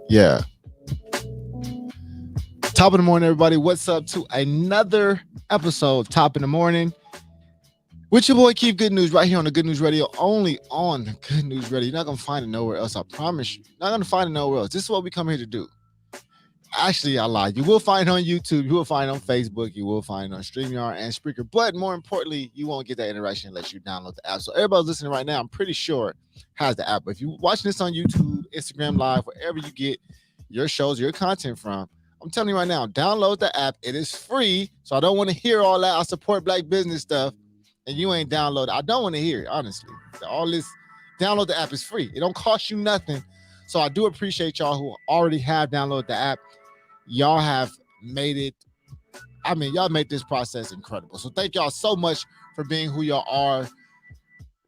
Yeah. Top of the morning, everybody. What's up to another episode, Top in the Morning, with your boy Keith Good News, right here on the Good News Radio, only on the Good News Radio. You're not going to find it nowhere else. I promise you. Not going to find it nowhere else. This is what we come here to do. Actually, I lied. You will find it on YouTube. You will find it on Facebook. You will find it on StreamYard and Spreaker. But more importantly, you won't get that interaction unless you download the app. So everybody listening right now, I'm pretty sure has the app. But if you're watching this on YouTube, Instagram Live, wherever you get your shows, your content from, I'm telling you right now, download the app. It is free. So I don't want to hear all that. I support black business stuff. And you ain't downloaded. I don't want to hear it, honestly. All this, download the app is free. It don't cost you nothing. So I do appreciate y'all who already have downloaded the app. Y'all have made it. I mean, y'all made this process incredible. So thank y'all so much for being who y'all are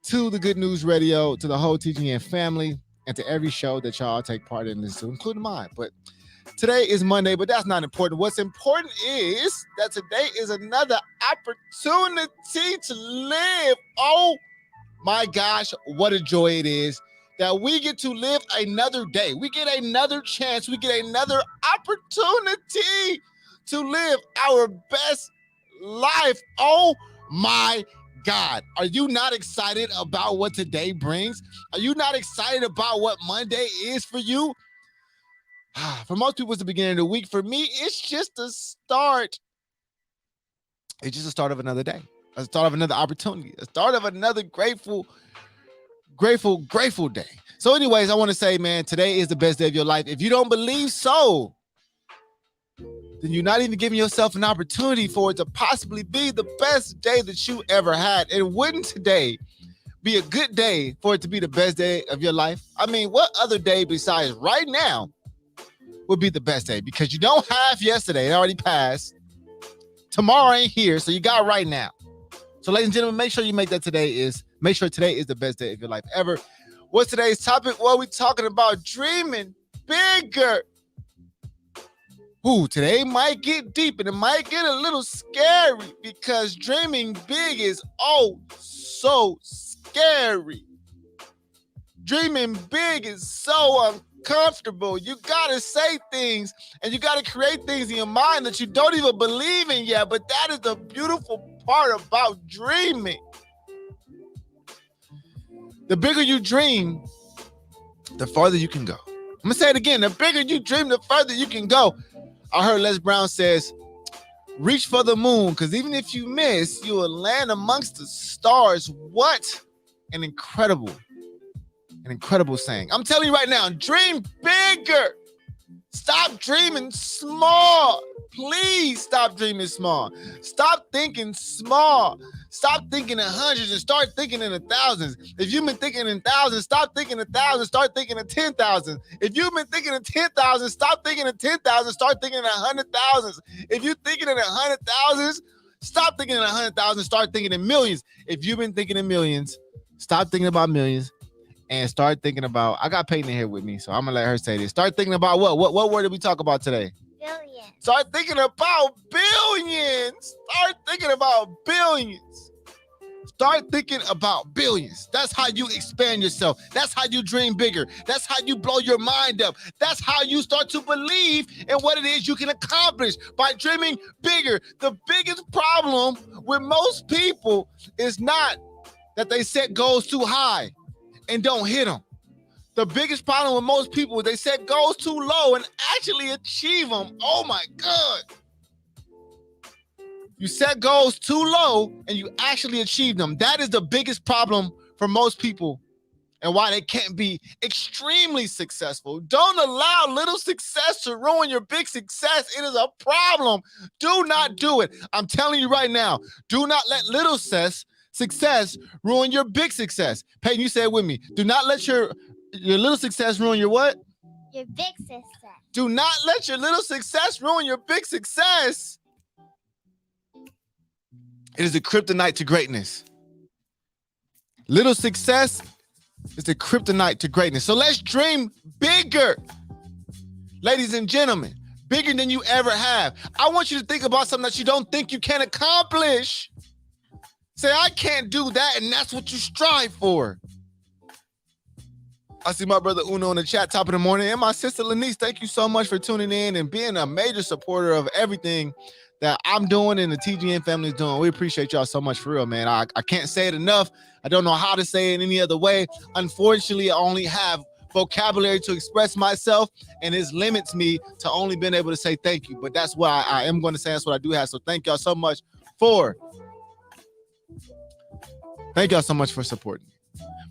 to the Good News Radio, to the whole TGN family, and to every show that y'all take part in this, including mine. But today is Monday, but that's not important. What's important is that today is another opportunity to live. Oh my gosh, what a joy it is that we get to live another day. We get another chance. We get another opportunity to live our best life. Oh my God. Are you not excited about what today brings? Are you not excited about what Monday is for you? For most people, it's the beginning of the week. For me, it's just the start. It's just the start of another day. A start of another opportunity. A start of another grateful day. So anyways, I want to say, man, today is the best day of your life. If you don't believe so, then you're not even giving yourself an opportunity for it to possibly be the best day that you ever had. And wouldn't today be a good day for it to be the best day of your life? I mean, what other day besides right now would be the best day? Because you don't have yesterday. It already passed. Tomorrow ain't here, so you got right now. So ladies and gentlemen, make sure today is the best day of your life ever. What's today's topic? Well, we're talking about dreaming bigger. Ooh, today might get deep and it might get a little scary because dreaming big is oh so scary. Dreaming big is so uncomfortable. You gotta say things and you gotta create things in your mind that you don't even believe in yet, but that is the beautiful part about dreaming. The bigger you dream, the farther you can go. I'm gonna say it again. The bigger you dream, the further you can go. I heard Les Brown says, reach for the moon, because even if you miss, you will land amongst the stars. What an incredible saying. I'm telling you right now, dream bigger. Stop dreaming small. Please stop dreaming small. Stop thinking small. Stop thinking in hundreds and start thinking in thousands. If you've been thinking in thousands, stop thinking in thousands, start thinking in 10,000. If you've been thinking in 10,000, stop thinking in 10,000, start thinking in 100,000. If you're thinking in 100,000, stop thinking in 100,000, start thinking in millions. If you've been thinking in millions, stop thinking about millions. And start thinking about, I got Peyton in here with me, so I'm going to let her say this. Start thinking about what? What word did we talk about today? Billions. Start thinking about billions. Start thinking about billions. Start thinking about billions. That's how you expand yourself. That's how you dream bigger. That's how you blow your mind up. That's how you start to believe in what it is you can accomplish by dreaming bigger. The biggest problem with most people is not that they set goals too high and don't hit them. The biggest problem with most people is they set goals too low and actually achieve them. Oh my God. You set goals too low and you actually achieve them. That is the biggest problem for most people and why they can't be extremely successful. Don't allow little success to ruin your big success. It is a problem. Do not do it. I'm telling you right now, do not let little success ruin your big success. Peyton, you say it with me. Do not let your little success ruin your what? Your big success. Do not let your little success ruin your big success. It is the kryptonite to greatness. Little success is the kryptonite to greatness. So let's dream bigger. Ladies and gentlemen, bigger than you ever have. I want you to think about something that you don't think you can accomplish. Say, I can't do that, and that's what you strive for. I see my brother Uno in the chat, top of the morning, and my sister Lanice. Thank you so much for tuning in and being a major supporter of everything that I'm doing and the TGN family is doing. We appreciate y'all so much, for real, man. I can't say it enough. I don't know how to say it any other way. Unfortunately, I only have vocabulary to express myself, and it limits me to only being able to say thank you. But that's what I am going to say. That's what I do have. So thank y'all so much for supporting me.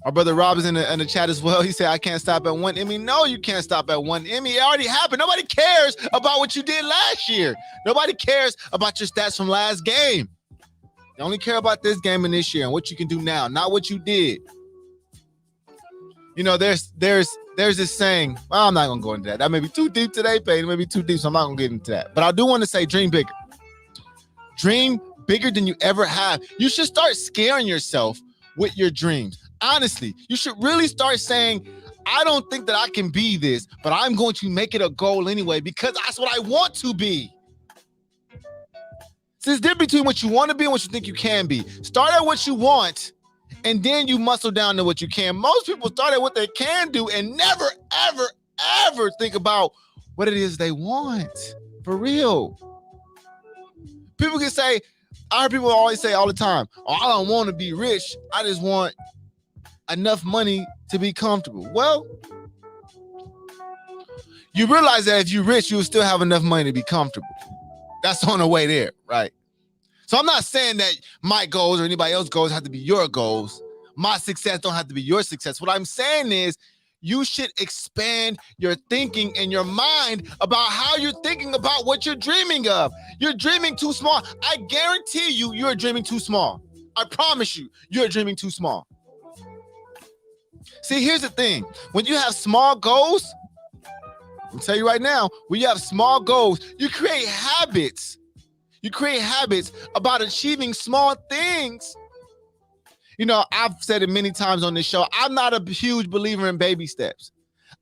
My brother Rob is in the chat as well. He said, I can't stop at one Emmy. No, you can't stop at one Emmy. It already happened. Nobody cares about what you did last year. Nobody cares about your stats from last game. They only care about this game and this year and what you can do now, not what you did. You know, there's this saying. Well, I'm not gonna go into that. That may be too deep today, Peyton. It may be too deep, so I'm not gonna get into that. But I do want to say, dream bigger. Dream bigger than you ever have. You should start scaring yourself with your dreams. Honestly, you should really start saying, I don't think that I can be this, but I'm going to make it a goal anyway because that's what I want to be. So there's difference between what you want to be and what you think you can be. Start at what you want, and then you muscle down to what you can. Most people start at what they can do and never, ever, ever think about what it is they want. For real. People can say, I heard people always say all the time, oh, I don't want to be rich. I just want enough money to be comfortable. Well, you realize that if you're rich, you'll still have enough money to be comfortable. That's on the way there, right? So I'm not saying that my goals or anybody else's goals have to be your goals. My success don't have to be your success. What I'm saying is you should expand your thinking and your mind about how you're thinking about what you're dreaming of. You're dreaming too small. I guarantee you, you're dreaming too small. I promise you, you're dreaming too small. See, here's the thing. When you have small goals, I'll tell you right now, when you have small goals, you create habits. You create habits about achieving small things. You know, I've said it many times on this show. I'm not a huge believer in baby steps.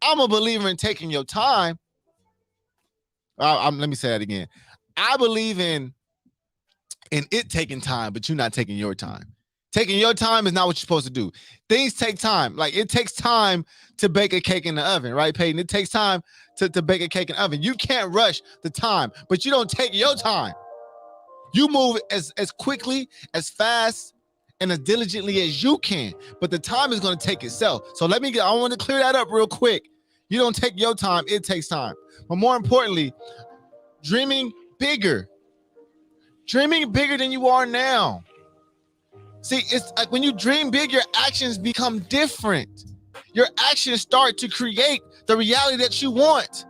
I'm a believer in taking your time. Let me say that again. I believe in it taking time, but you're not taking your time. Taking your time is not what you're supposed to do. Things take time. Like it takes time to bake a cake in the oven, right, Peyton? It takes time to bake a cake in the oven. You can't rush the time, but you don't take your time. You move as quickly, as fast, and as diligently as you can, but the time is going to take itself. So I want to clear that up real quick. You don't take your time, it takes time. But more importantly, dreaming bigger than you are now. See, it's like when you dream big, your actions become different. Your actions start to create the reality that you want.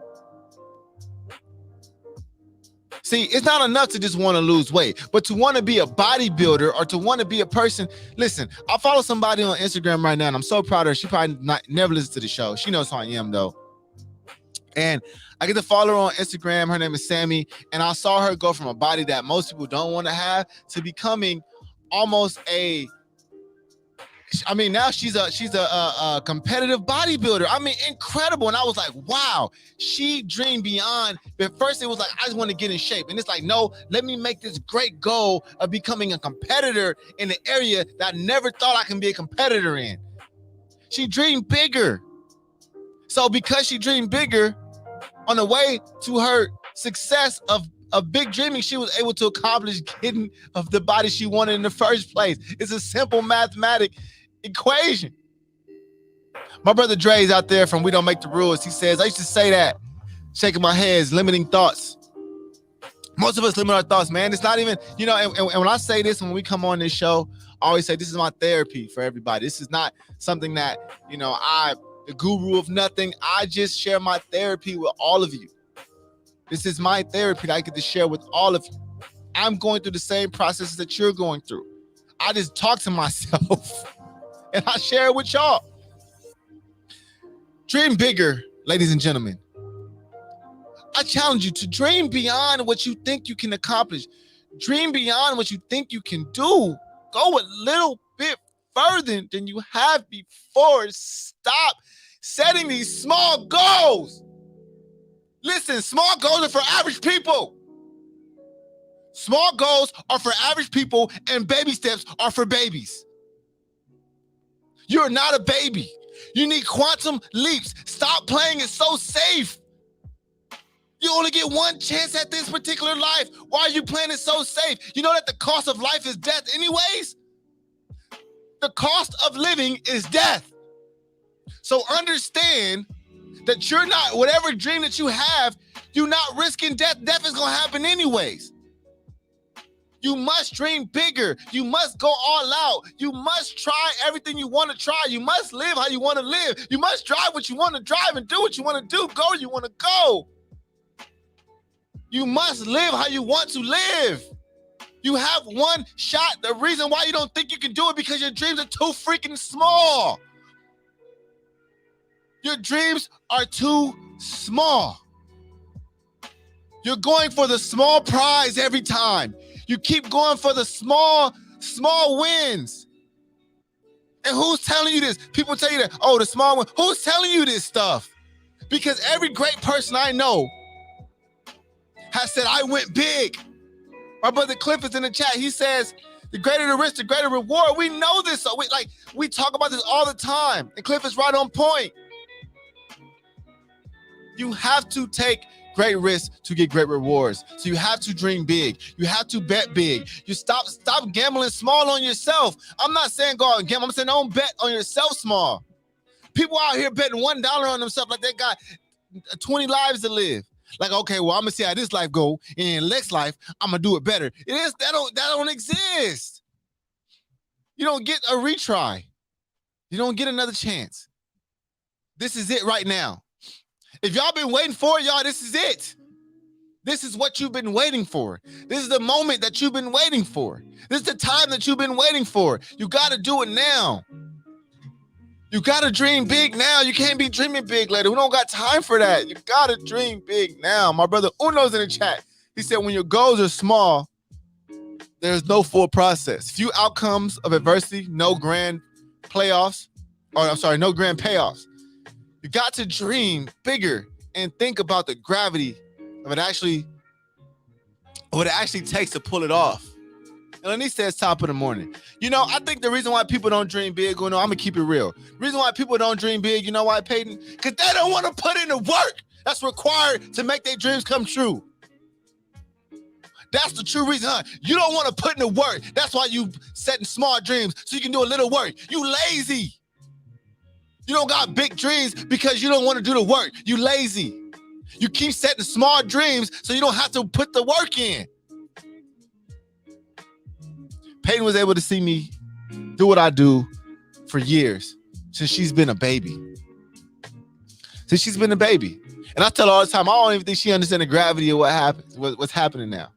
See, it's not enough to just want to lose weight, but to want to be a bodybuilder or to want to be a person. Listen, I follow somebody on Instagram right now, and I'm so proud of her. She probably never listens to the show. She knows who I am, though. And I get to follow her on Instagram. Her name is Sammy, and I saw her go from a body that most people don't want to have to becoming almost now she's a competitive bodybuilder. I mean, incredible. And I was like, wow, she dreamed beyond. But first it was like, I just want to get in shape. And it's like, no, let me make this great goal of becoming a competitor in an area that I never thought I can be a competitor in. She dreamed bigger. So because she dreamed bigger, on the way to her success of big dreaming, she was able to accomplish getting of the body she wanted in the first place. It's a simple mathematic equation. My brother Dre's out there from We Don't Make the Rules. He says, I used to say that, shaking my head, limiting thoughts. Most of us limit our thoughts, man. It's not even, and when I say this, when we come on this show, I always say this is my therapy for everybody. This is not something that, the guru of nothing. I just share my therapy with all of you. This is my therapy that I get to share with all of you. I'm going through the same processes that you're going through. I just talk to myself and I share it with y'all. Dream bigger, ladies and gentlemen. I challenge you to dream beyond what you think you can accomplish. Dream beyond what you think you can do. Go a little bit further than you have before. Stop setting these small goals. Listen, small goals are for average people. Small goals are for average people, and baby steps are for babies. You're not a baby. You need quantum leaps. Stop playing it so safe. You only get one chance at this particular life. Why are you playing it so safe? You know that the cost of life is death anyways? The cost of living is death. So understand that you're not, whatever dream that you have, you're not risking death. Death is going to happen anyways. You must dream bigger. You must go all out. You must try everything you want to try. You must live how you want to live. You must drive what you want to drive and do what you want to do. Go where you want to go. You must live how you want to live. You have one shot. The reason why you don't think you can do it because your dreams are too freaking small. Your dreams are too small. You're going for the small prize every time. You keep going for the small wins. And who's telling you this? People tell you that, oh, the small one. Who's telling you this stuff? Because every great person I know has said, I went big. My brother Cliff is in the chat. He says, the greater the risk, the greater reward. We know this. So we talk about this all the time. And Cliff is right on point. You have to take great risks to get great rewards. So you have to dream big. You have to bet big. You stop gambling small on yourself. I'm not saying go out and gamble. I'm saying don't bet on yourself small. People out here betting $1 on themselves like they got 20 lives to live. Like, okay, well, I'm gonna see how this life go, and next life I'm gonna do it better. That don't exist. You don't get a retry. You don't get another chance. This is it right now. If y'all been waiting for it, y'all, this is it. This is what you've been waiting for. This is the moment that you've been waiting for. This is the time that you've been waiting for. You got to do it now. You got to dream big now. You can't be dreaming big later. We don't got time for that. You got to dream big now. My brother Uno's in the chat. He said, when your goals are small, there's no full process. Few outcomes of adversity, no grand payoffs. You got to dream bigger and think about the gravity of what it actually takes to pull it off. And then he says top of the morning. You know, I think the reason why people don't dream big, I'm going to keep it real. The reason why people don't dream big, you know why, Peyton? Because they don't want to put in the work that's required to make their dreams come true. That's the true reason, huh? You don't want to put in the work. That's why you setting small dreams so you can do a little work. You lazy. You don't got big dreams because you don't want to do the work. You lazy. You keep setting small dreams so you don't have to put the work in. Peyton was able to see me do what I do for years since she's been a baby. And I tell her all the time, I don't even think she understands the gravity of what's happening now.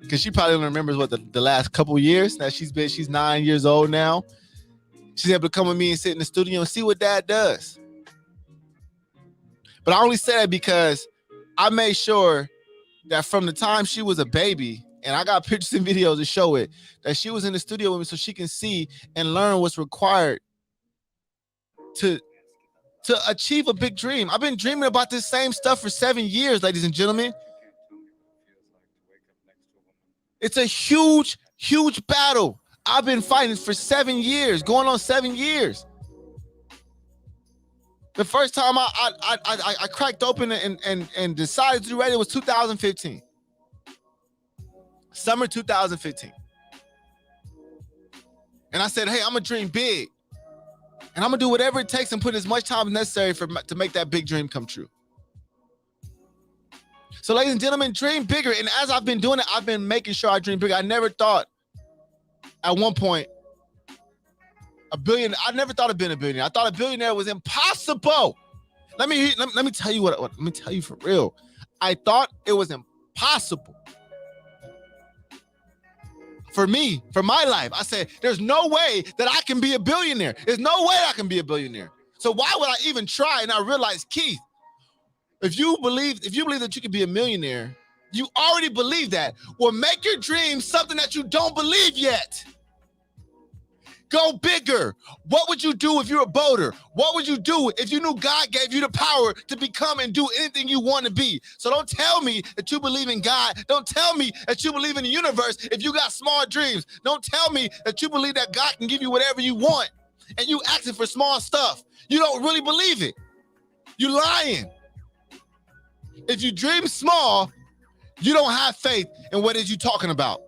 Because she probably only remembers what the last couple years that she's 9 years old now. She's able to come with me and sit in the studio and see what dad does. But I only say that because I made sure that from the time she was a baby, and I got pictures and videos to show it, that she was in the studio with me so she can see and learn what's required to achieve a big dream. I've been dreaming about this same stuff for 7 years, ladies and gentlemen. It's a huge, huge battle. I've been fighting for 7 years, going on 7 years. The first time I cracked open and decided to do radio was 2015. Summer 2015. And I said, hey, I'm going to dream big. And I'm going to do whatever it takes and put as much time as necessary to make that big dream come true. So, ladies and gentlemen, dream bigger. And as I've been doing it, I've been making sure I dream bigger. I never thought at one point I never thought of being a billionaire. I thought a billionaire was impossible. Let me tell you let me tell you for real. I thought it was impossible. For me, for my life, I said, there's no way that I can be a billionaire. There's no way I can be a billionaire. So why would I even try? And I realized, Keith, if you believe that you can be a millionaire, you already believe that. Well, make your dream something that you don't believe yet. Go bigger. What would you do if you're a boater? What would you do if you knew God gave you the power to become and do anything you want to be? So don't tell me that you believe in God. Don't tell me that you believe in the universe if you got small dreams. Don't tell me that you believe that God can give you whatever you want and you asking for small stuff. You don't really believe it. You're lying. If you dream small, you don't have faith in what it is you're talking about.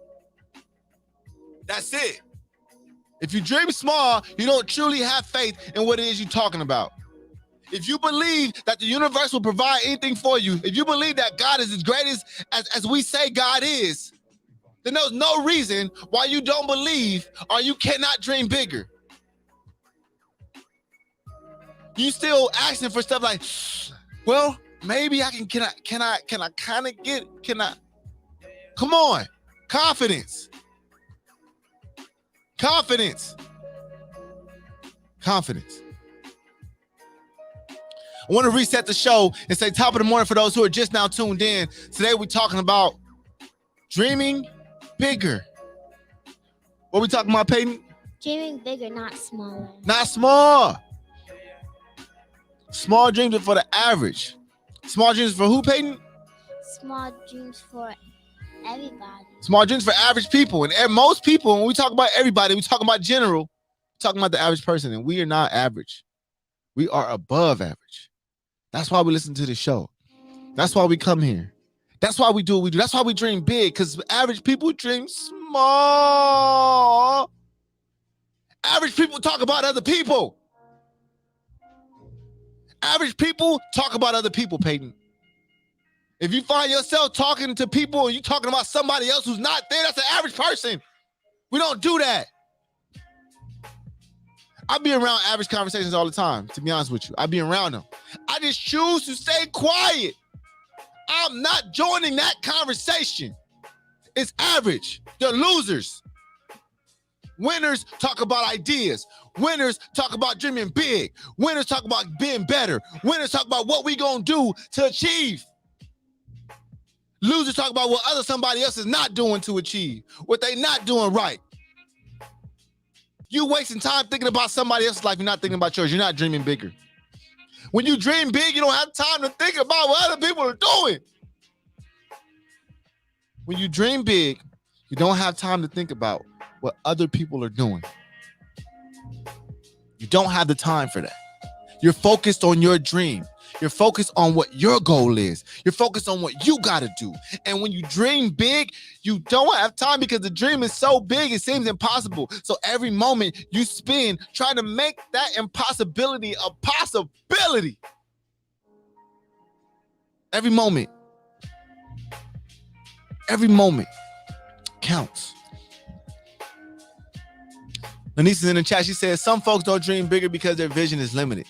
That's it. If you dream small, you don't truly have faith in what it is you're talking about. If you believe that the universe will provide anything for you, if you believe that God is as great as we say God is, then there's no reason why you don't believe or you cannot dream bigger. You still asking for stuff like, well, maybe I can I kind of get, come on, confidence. Confidence. Confidence. I want to reset the show and say top of the morning for those who are just now tuned in. Today we're talking about dreaming bigger. What are we talking about, Peyton? Dreaming bigger, not smaller. Not small. Small dreams are for the average. Small dreams for who, Peyton? Small dreams for everybody. Small dreams for average people. And most people, when we talk about everybody, we talk about general, we're talking about the average person. And we are not average. We are above average. That's why we listen to the show. That's why we come here. That's why we do what we do. That's why we dream big, because average people dream small. Average people talk about other people. Average people talk about other people, Peyton. If you find yourself talking to people and you talking about somebody else who's not there, that's an average person. We don't do that. I be around average conversations all the time, to be honest with you. I be around them. I just choose to stay quiet. I'm not joining that conversation. It's average. They're losers. Winners talk about ideas. Winners talk about dreaming big. Winners talk about being better. Winners talk about what we gonna do to achieve. Losers talk about what somebody else is not doing to achieve, what they not doing right. You wasting time thinking about somebody else's life. You're not thinking about yours. You're not dreaming bigger. When you dream big, you don't have time to think about what other people are doing. When you dream big, you don't have time to think about what other people are doing. You don't have the time for that. You're focused on your dream. You're focused on what your goal is. You're focused on what you got to do. And when you dream big, you don't have time because the dream is so big, it seems impossible. So every moment you spend trying to make that impossibility a possibility. Every moment. Every moment counts. Lanice is in the chat. She says, some folks don't dream bigger because their vision is limited.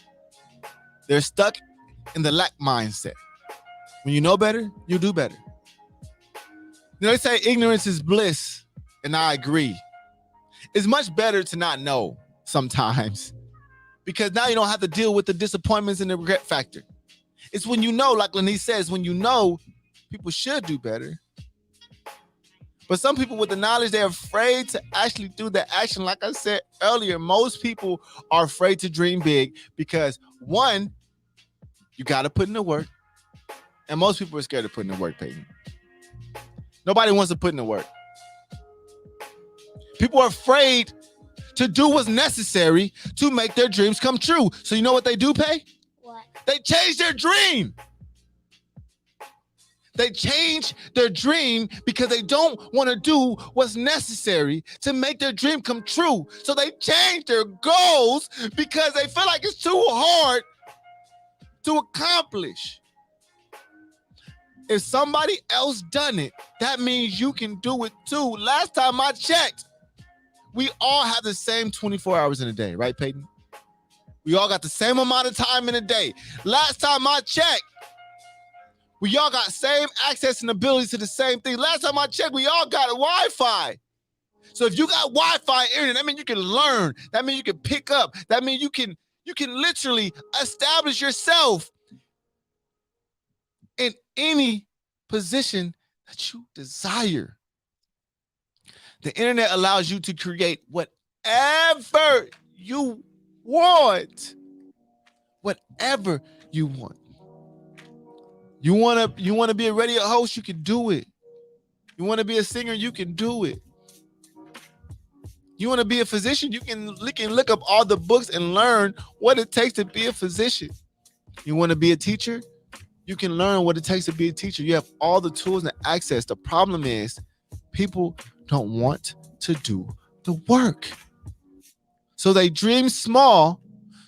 They're stuck in the lack mindset. When you know better, you do better. You know, they say ignorance is bliss, and I agree. It's much better to not know sometimes because now you don't have to deal with the disappointments and the regret factor. It's when you know, like Lanice says, when you know, people should do better. But some people with the knowledge, they're afraid to actually do the action. Like I said earlier, most people are afraid to dream big because, one, you got to put in the work. And most people are scared of putting in the work, Peyton. Nobody wants to put in the work. People are afraid to do what's necessary to make their dreams come true. So you know what they do, Pay? What? They change their dream. They change their dream because they don't want to do what's necessary to make their dream come true. So they change their goals because they feel like it's too hard to accomplish. If somebody else done it, that means you can do it too. Last time I checked, we all have the same 24 hours in a day, right, Peyton? We all got the same amount of time in a day. Last time I checked, we all got same access and ability to the same thing. Last time I checked, we all got Wi-Fi. So if you got Wi-Fi internet, that means you can learn. That means you can pick up. That means you can literally establish yourself in any position that you desire. The internet allows you to create whatever whatever you want. Whatever you want. You want to be a radio host, you can do it. You want to be a singer, you can do it. You want to be a physician, you can look up all the books and learn what it takes to be a physician. You want to be a teacher, you can learn what it takes to be a teacher. You have all the tools and access. The problem is people don't want to do the work. So they dream small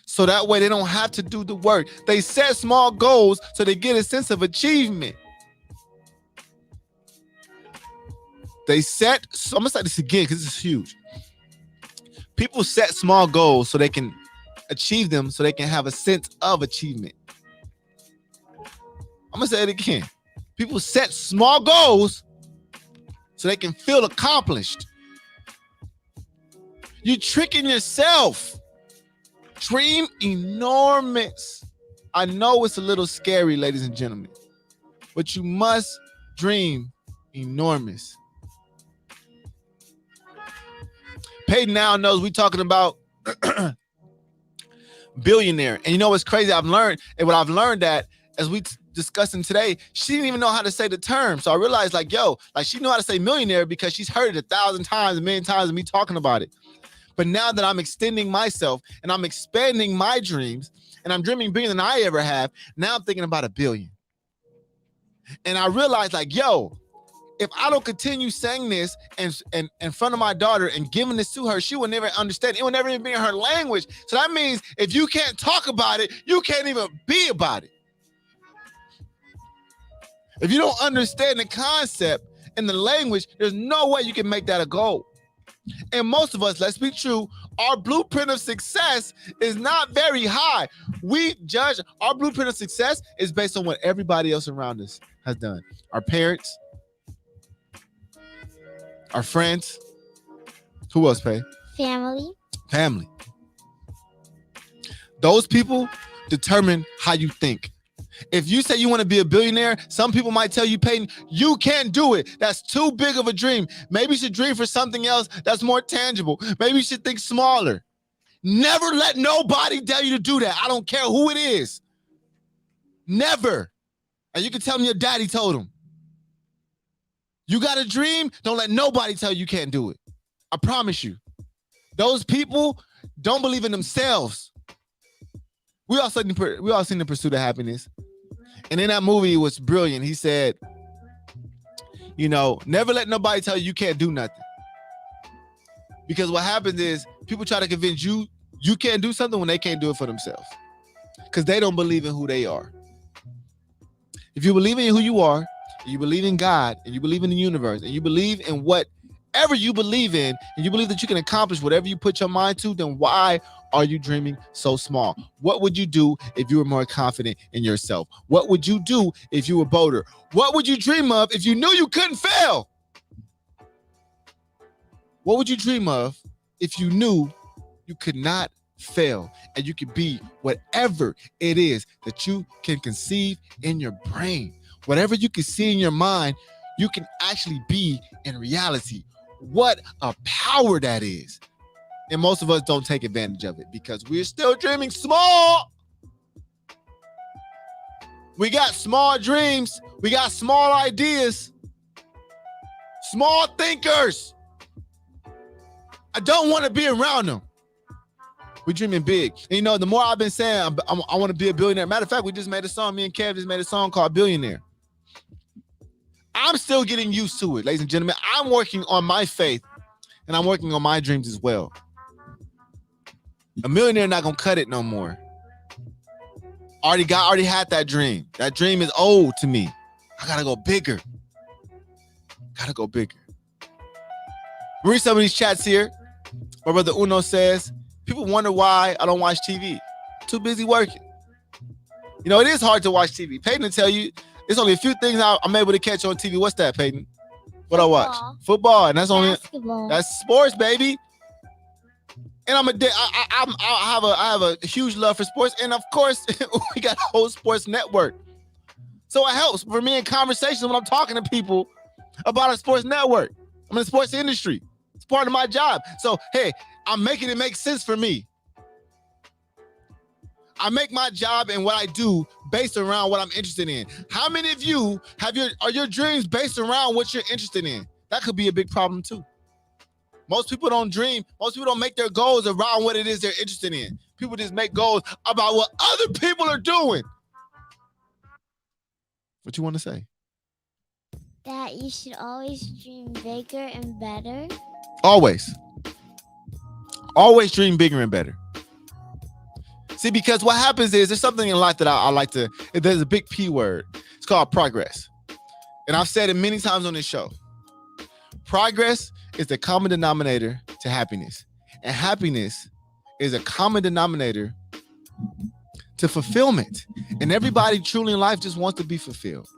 so that way they don't have to do the work. They set small goals so they get a sense of achievement. I'm going to say this again because this is huge. People set small goals so they can achieve them, so they can have a sense of achievement. I'm going to say it again. People set small goals so they can feel accomplished. You're tricking yourself. Dream enormous. I know it's a little scary, ladies and gentlemen, but you must dream enormous. Peyton now knows we're talking about billionaire. And you know what's crazy? I've learned that as we discussing today, she didn't even know how to say the term. So I realized she knew how to say millionaire because she's heard it 1,000 times, a million times of me talking about it. But now that I'm extending myself and I'm expanding my dreams and I'm dreaming bigger than I ever have, now I'm thinking about $1 billion. And I realized if I don't continue saying this and in front of my daughter and giving this to her, she will never understand. It will never even be in her language. So that means if you can't talk about it, you can't even be about it. If you don't understand the concept and the language, there's no way you can make that a goal. And most of us, let's be true, our blueprint of success is not very high. We judge our blueprint of success is based on what everybody else around us has done. Our parents, our friends. Who else, Pay? Family. Those people determine how you think. If you say you want to be a billionaire, some people might tell you, Peyton, you can't do it. That's too big of a dream. Maybe you should dream for something else that's more tangible. Maybe you should think smaller. Never let nobody tell you to do that. I don't care who it is. Never. And you can tell me your daddy told him. You got a dream? Don't let nobody tell you can't do it. I promise you. Those people don't believe in themselves. We all seen The Pursuit of Happiness. And in that movie, it was brilliant. He said, never let nobody tell you can't do nothing. Because what happens is people try to convince you can't do something when they can't do it for themselves. Because they don't believe in who they are. If you believe in who you are, and you believe in God, and you believe in the universe, and you believe in whatever you believe in, and you believe that you can accomplish whatever you put your mind to, then why are you dreaming so small? What would you do if you were more confident in yourself? What would you do if you were bolder? What would you dream of if you knew you couldn't fail? What would you dream of if you knew you could not fail and you could be whatever it is that you can conceive in your brain? Whatever you can see in your mind, you can actually be in reality. What a power that is. And most of us don't take advantage of it because we're still dreaming small. We got small dreams. We got small ideas. Small thinkers. I don't want to be around them. We're dreaming big. And the more I've been saying I want to be a billionaire. Matter of fact, we just made a song. Me and Kev just made a song called Billionaire. I'm still getting used to it, ladies and gentlemen. I'm working on my faith and I'm working on my dreams as well. A millionaire not gonna cut it no more. Already had that dream. That dream is old to me. I gotta go bigger. Read some of these chats here. My brother Uno says, people wonder why I don't watch TV. Too busy working. It is hard to watch TV. Peyton will tell you, there's only a few things I'm able to catch on TV. What's that, Peyton? What I watch? Football. And that's that's sports, baby. And I have a huge love for sports. And of course, we got a whole sports network. So it helps for me in conversations when I'm talking to people about a sports network. I'm in the sports industry. It's part of my job. So, hey, I'm making it make sense for me. I make my job and what I do based around what I'm interested in. How many of you are your dreams based around what you're interested in? That could be a big problem too. Most people don't dream. Most people don't make their goals around what it is they're interested in. People just make goals about what other people are doing. What you want to say? That you should always dream bigger and better. Always. Always dream bigger and better. See, because what happens is there's something in life that I like to, there's a big P word. It's called progress. And I've said it many times on this show. Progress is the common denominator to happiness. And happiness is a common denominator to fulfillment. And everybody truly in life just wants to be fulfilled.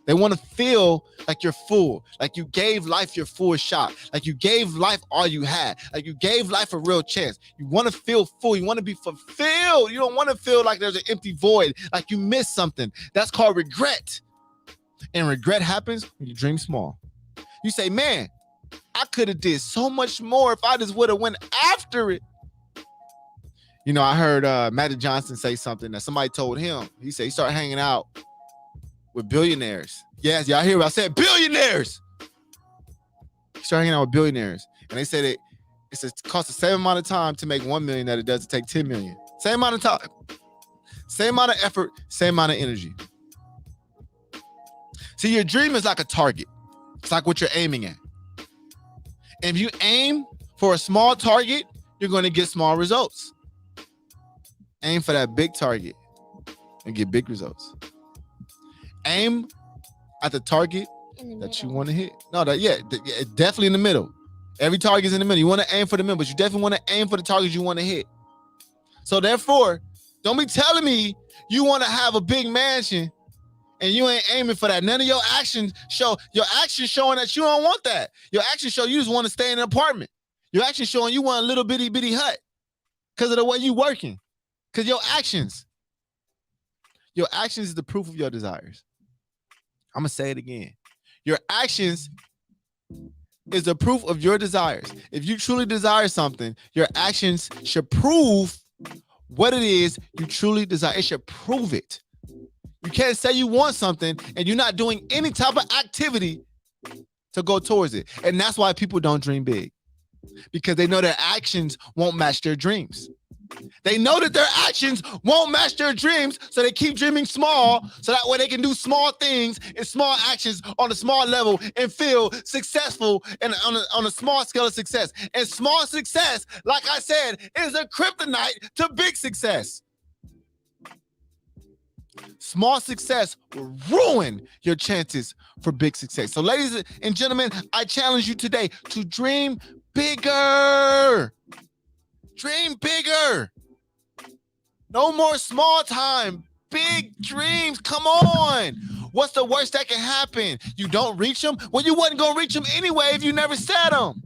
They want to feel like you're full, like you gave life your full shot, like you gave life all you had, like you gave life a real chance. You want to feel full. You want to be fulfilled. You don't want to feel like there's an empty void, like you missed something. That's called regret. And regret happens when you dream small. You say, man, I could have did so much more if I just would have went after it. You know, I heard Magic Johnson say something that somebody told him. He said he started hanging out with billionaires. Yes, y'all hear what I said? Billionaires. He started hanging out with billionaires. And they said it costs the same amount of time to make 1 million that it does to take 10 million. Same amount of time. Same amount of effort, same amount of energy. See, your dream is like a target. It's like what you're aiming at. And if you aim for a small target, you're going to get small results. Aim for that big target and get big results. Aim at the target that you want to hit. No, definitely in the middle. Every target is in the middle. You want to aim for the middle, but you definitely want to aim for the targets you want to hit. So therefore, don't be telling me you want to have a big mansion and you ain't aiming for that. None of your actions showing that you don't want that. Your actions show you just want to stay in an apartment. Your actions showing you want a little bitty hut because of the way you working. Because your actions is the proof of your desires. I'm going to say it again. Your actions is the proof of your desires. If you truly desire something, your actions should prove what it is you truly desire. It should prove it. You can't say you want something and you're not doing any type of activity to go towards it. And that's why people don't dream big. Because they know their actions won't match their dreams. They know that their actions won't match their dreams, so they keep dreaming small, so that way they can do small things and small actions on a small level and feel successful and on a small scale of success. And small success, like I said, is a kryptonite to big success. Small success will ruin your chances for big success. So ladies and gentlemen, I challenge you today to dream bigger. Dream bigger. No more small time. Big dreams. Come on. What's the worst that can happen? You don't reach them? Well, you wasn't going to reach them anyway if you never said them.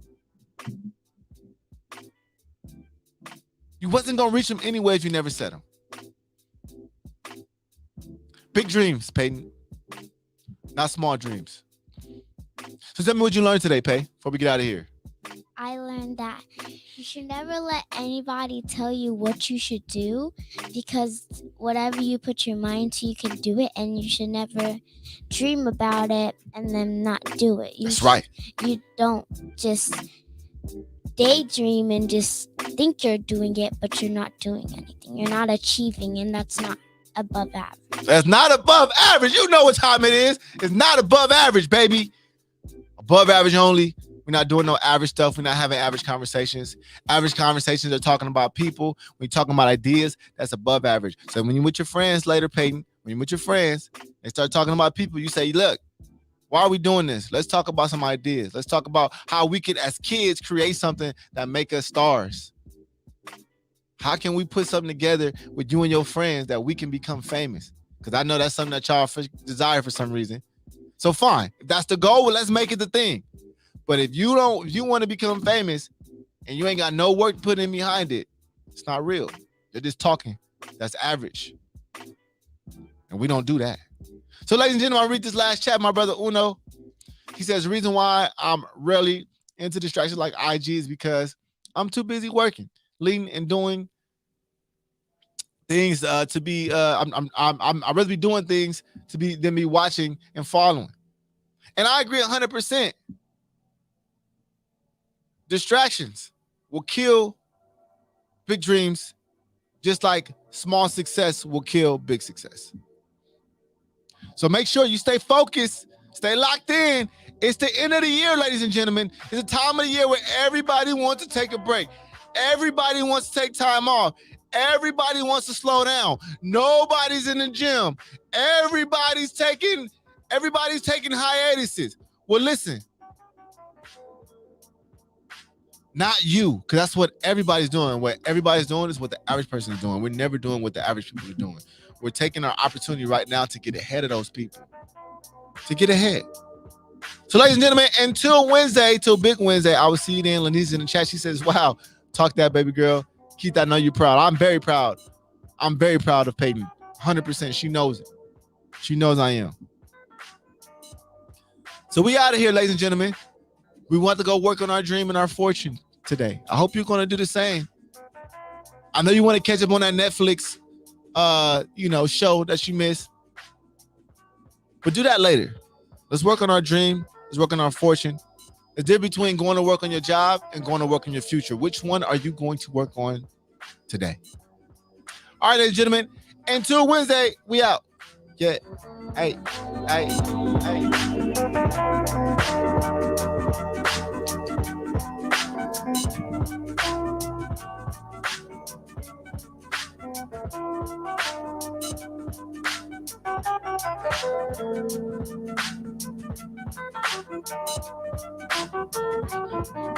You wasn't going to reach them anyway if you never said them. Big dreams, Peyton. Not small dreams. So tell me what you learned today, Pay, before we get out of here. I learned that you should never let anybody tell you what you should do, because whatever you put your mind to, you can do it, and you should never dream about it and then not do it. That's right. You don't just daydream and just think you're doing it, but you're not doing anything. You're not achieving, and that's not above average. That's not above average. You know what time it is. It's not above average, baby. Above average only. We're not doing no average stuff. We're not having average conversations. Average conversations are talking about people. When you're talking about ideas, that's above average. So when you're with your friends later, Peyton, when you're with your friends, they start talking about people, you say, look, why are we doing this? Let's talk about some ideas. Let's talk about how we could, as kids, create something that make us stars. How can we put something together with you and your friends that we can become famous? Because I know that's something that y'all desire for some reason. So fine. If that's the goal, well, let's make it the thing. But if you want to become famous and you ain't got no work put in behind it, it's not real. They're just talking. That's average. And we don't do that. So ladies and gentlemen, I read this last chat. My brother Uno, he says, the reason why I'm rarely into distractions like IG is because I'm too busy working, leading, and doing things to be. I'd rather be doing things to be than be watching and following. And I agree 100%. Distractions will kill big dreams, just like small success will kill big success. So make sure you stay focused, stay locked in. It's the end of the year, ladies and gentlemen. It's a time of the year where everybody wants to take a break. Everybody wants to take time off. Everybody wants to slow down. Nobody's in the gym. Everybody's taking hiatuses. Well, listen, not you, because that's what everybody's doing. What everybody's doing is what the average person is doing. We're never doing what the average people are doing. We're taking our opportunity right now to get ahead of those people. To get ahead. So, ladies and gentlemen, until Wednesday, till Big Wednesday, I will see you then. Lanise's in the chat. She says, wow, talk that, baby girl. Keith, I know you're proud. I'm very proud. I'm very proud of Peyton. 100%. She knows it. She knows I am. So we out of here, ladies and gentlemen. We want to go work on our dream and our fortune today. I hope you're going to do the same. I know you want to catch up on that Netflix, show that you missed. But do that later. Let's work on our dream. Let's work on our fortune. The difference between going to work on your job and going to work on your future. Which one are you going to work on today? All right, ladies and gentlemen. Until Wednesday, we out. Yeah. Hey.